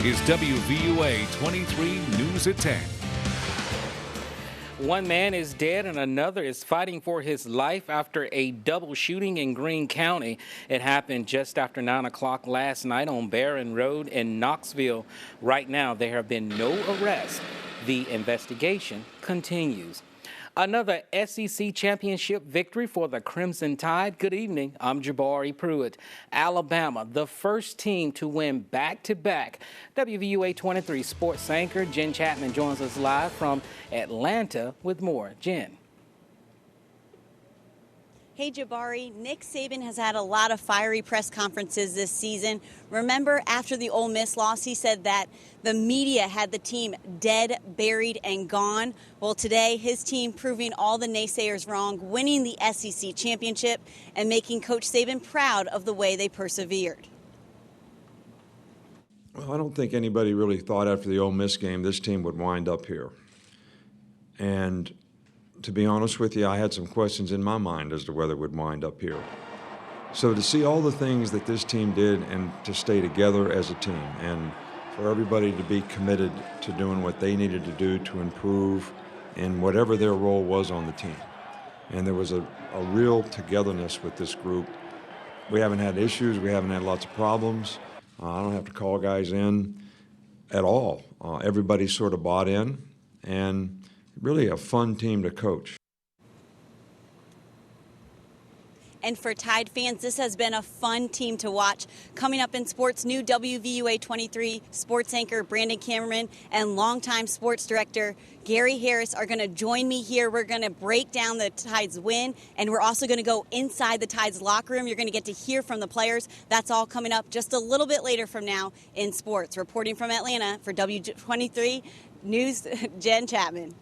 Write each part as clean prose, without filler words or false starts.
is WVUA 23 News at 10. One man is dead and another is fighting for his life after a double shooting in Greene County. It happened just after 9 o'clock last night on Barron Road in Knoxville. Right now, there have been no arrests. The investigation continues. Another SEC championship victory for the Crimson Tide. Good evening. I'm Jabari Pruitt. Alabama, the first team to win back-to-back. WVUA 23 sports anchor Jen Chapman joins us live from Atlanta with more. Jen. Hey, Jabari. Nick Saban has had a lot of fiery press conferences this season. Remember, after the Ole Miss loss, he said that the media had the team dead, buried, and gone. Well, today, his team proving all the naysayers wrong, winning the SEC championship, and making Coach Saban proud of the way they persevered. Well, I don't think anybody really thought after the Ole Miss game this team would wind up here. And to be honest with you, I had some questions in my mind as to whether it would wind up here. So to see all the things that this team did and to stay together as a team and for everybody to be committed to doing what they needed to do to improve in whatever their role was on the team. And there was a real togetherness with this group. We haven't had issues. We haven't had lots of problems. I don't have to call guys in at all. Everybody sort of bought in, and really a fun team to coach. And for Tide fans, this has been a fun team to watch. Coming up in sports, new WVUA 23 sports anchor Brandon Cameron and longtime sports director Gary Harris are going to join me here. We're going to break down the Tide's win, and we're also going to go inside the Tide's locker room. You're going to get to hear from the players. That's all coming up just a little bit later from now in sports. Reporting from Atlanta for W23 News, Jen Chapman.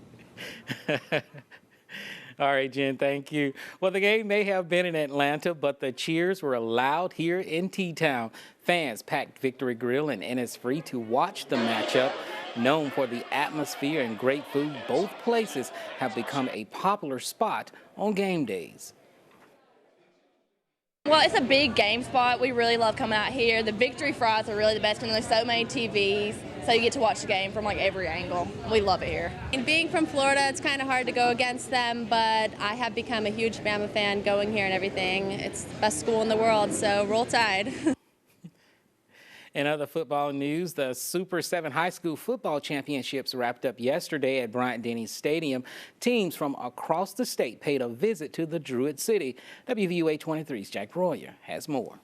All right, Jen, thank you. Well, the game may have been in Atlanta, but the cheers were loud here in T-Town. Fans packed Victory Grill and Innisfree to watch the matchup. Known for the atmosphere and great food, both places have become a popular spot on game days. Well, it's a big game spot. We really love coming out here. The victory fries are really the best, and there's so many TVs, so you get to watch the game from like every angle. We love it here. And being from Florida, it's kind of hard to go against them, but I have become a huge Bama fan going here and everything. It's the best school in the world, so roll Tide. In other football news, the Super 7 high school football championships wrapped up yesterday at Bryant-Denny Stadium. Teams from across the state paid a visit to the Druid City. WVUA 23's Jack Royer has more.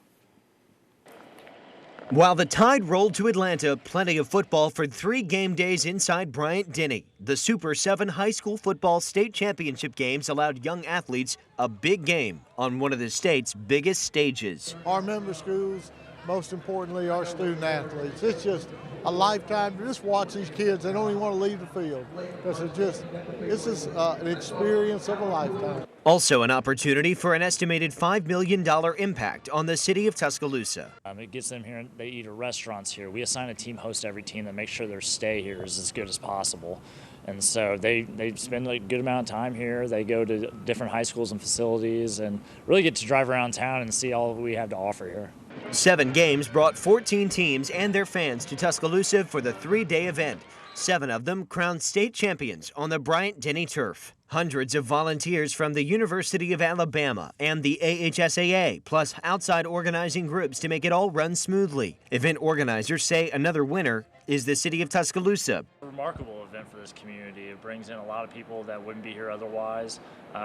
While the Tide rolled to Atlanta, plenty of football for 3 game days inside Bryant-Denny. The Super 7 high school football state championship games allowed young athletes a big game on one of the state's biggest stages. Our member schools, most importantly, our student athletes. It's just a lifetime to just watch these kids. They don't even want to leave the field because this is an experience of a lifetime. Also an opportunity for an estimated $5 million impact on the city of Tuscaloosa. It gets them here, they eat at restaurants here. We assign a team host to every team that makes sure their stay here is as good as possible. And so they spend a good amount of time here. They go to different high schools and facilities and really get to drive around town and see all we have to offer here. 7 games brought 14 teams and their fans to Tuscaloosa for the 3-day event. 7 of them crowned state champions on the Bryant-Denny turf. Hundreds of volunteers from the University of Alabama and the AHSAA, plus outside organizing groups to make it all run smoothly. Event organizers say another winner is the city of Tuscaloosa. A remarkable event for this community. It brings in a lot of people that wouldn't be here otherwise,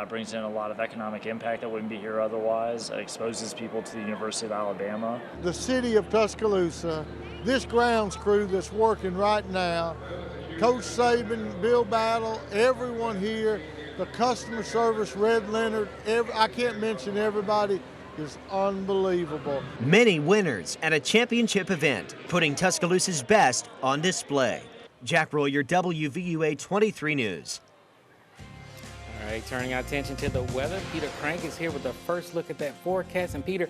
brings in a lot of economic impact that wouldn't be here otherwise, it exposes people to the University of Alabama. The city of Tuscaloosa, this grounds crew that's working right now, Coach Saban, Bill Battle, everyone here, the customer service, Red Leonard, I can't mention everybody, is unbelievable. Many winners at a championship event, putting Tuscaloosa's best on display. Jack Royer, WVUA 23 News. All right, turning our attention to the weather. Peter Crank is here with the first look at that forecast. And Peter,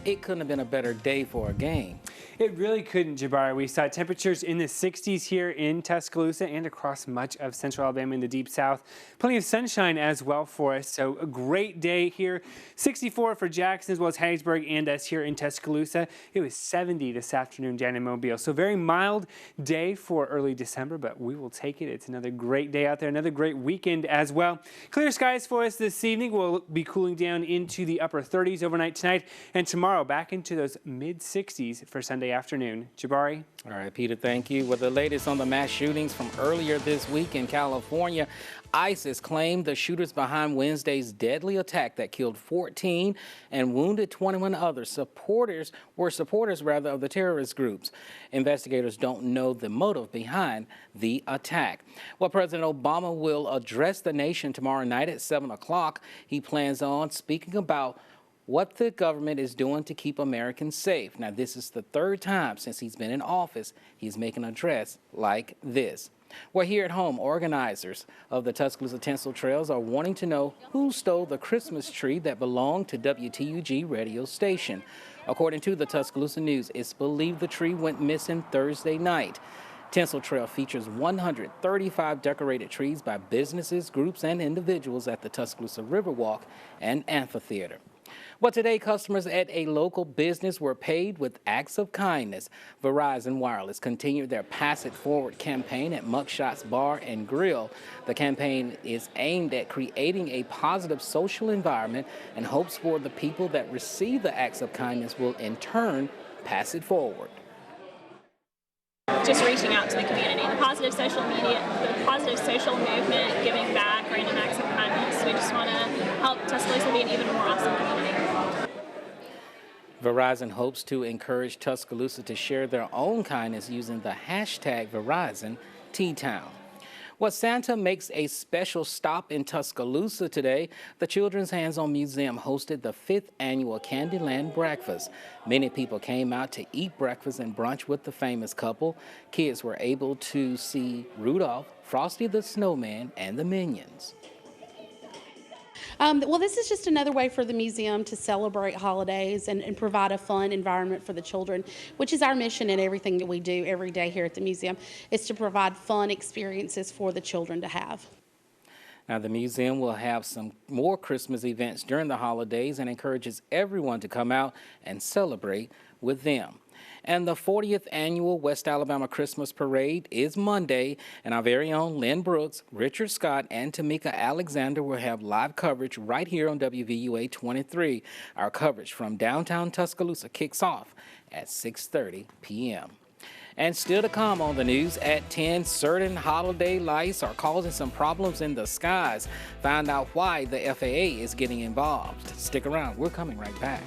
it couldn't have been a better day for a game. It really couldn't, Jabari. We saw temperatures in the 60s here in Tuscaloosa and across much of central Alabama in the deep south. Plenty of sunshine as well for us, so a great day here. 64 for Jackson as well as Hattiesburg and us here in Tuscaloosa. It was 70 this afternoon down in Mobile. So very mild day for early December, but we will take it. It's another great day out there, another great weekend as well. Clear skies for us this evening. We'll be cooling down into the upper 30s overnight tonight, and tomorrow back into those mid 60s for Sunday afternoon. Jabari? All right, Peter, thank you. With the latest on the mass shootings from earlier this week in California, ISIS claimed the shooters behind Wednesday's deadly attack that killed 14 and wounded 21 other supporters of the terrorist groups. Investigators don't know the motive behind the attack. Well, President Obama will address the nation tomorrow night at 7 o'clock. He plans on speaking about what the government is doing to keep Americans safe. Now, this is the third time since he's been in office he's making an address like this. Well, here at home, organizers of the Tuscaloosa Tinsel Trails are wanting to know who stole the Christmas tree that belonged to WTUG radio station. According to the Tuscaloosa News, it's believed the tree went missing Thursday night. Tinsel Trail features 135 decorated trees by businesses, groups, and individuals at the Tuscaloosa Riverwalk and Amphitheater. Well, today, customers at a local business were paid with acts of kindness. Verizon Wireless continued their Pass It Forward campaign at Mugshots Bar and Grill. The campaign is aimed at creating a positive social environment and hopes for the people that receive the acts of kindness will in turn pass it forward. Just reaching out to the community, the positive social movement, giving back, random acts of kindness. We just want to help Tuscaloosa be an even more awesome community. Verizon hopes to encourage Tuscaloosa to share their own kindness using the hashtag Verizon T-Town. Well, Santa makes a special stop in Tuscaloosa today. The Children's Hands-On Museum hosted the 5th annual Candyland Breakfast. Many people came out to eat breakfast and brunch with the famous couple. Kids were able to see Rudolph, Frosty the Snowman, and the Minions. Well, this is just another way for the museum to celebrate holidays and provide a fun environment for the children, which is our mission in everything that we do every day here at the museum, is to provide fun experiences for the children to have. Now, the museum will have some more Christmas events during the holidays and encourages everyone to come out and celebrate with them. And the 40th annual West Alabama Christmas Parade is Monday, and our very own Lynn Brooks, Richard Scott, and Tamika Alexander will have live coverage right here on WVUA 23. Our coverage from downtown Tuscaloosa kicks off at 6:30 p.m. And still to come on the news at 10, certain holiday lights are causing some problems in the skies. Find out why the FAA is getting involved. Stick around. We're coming right back.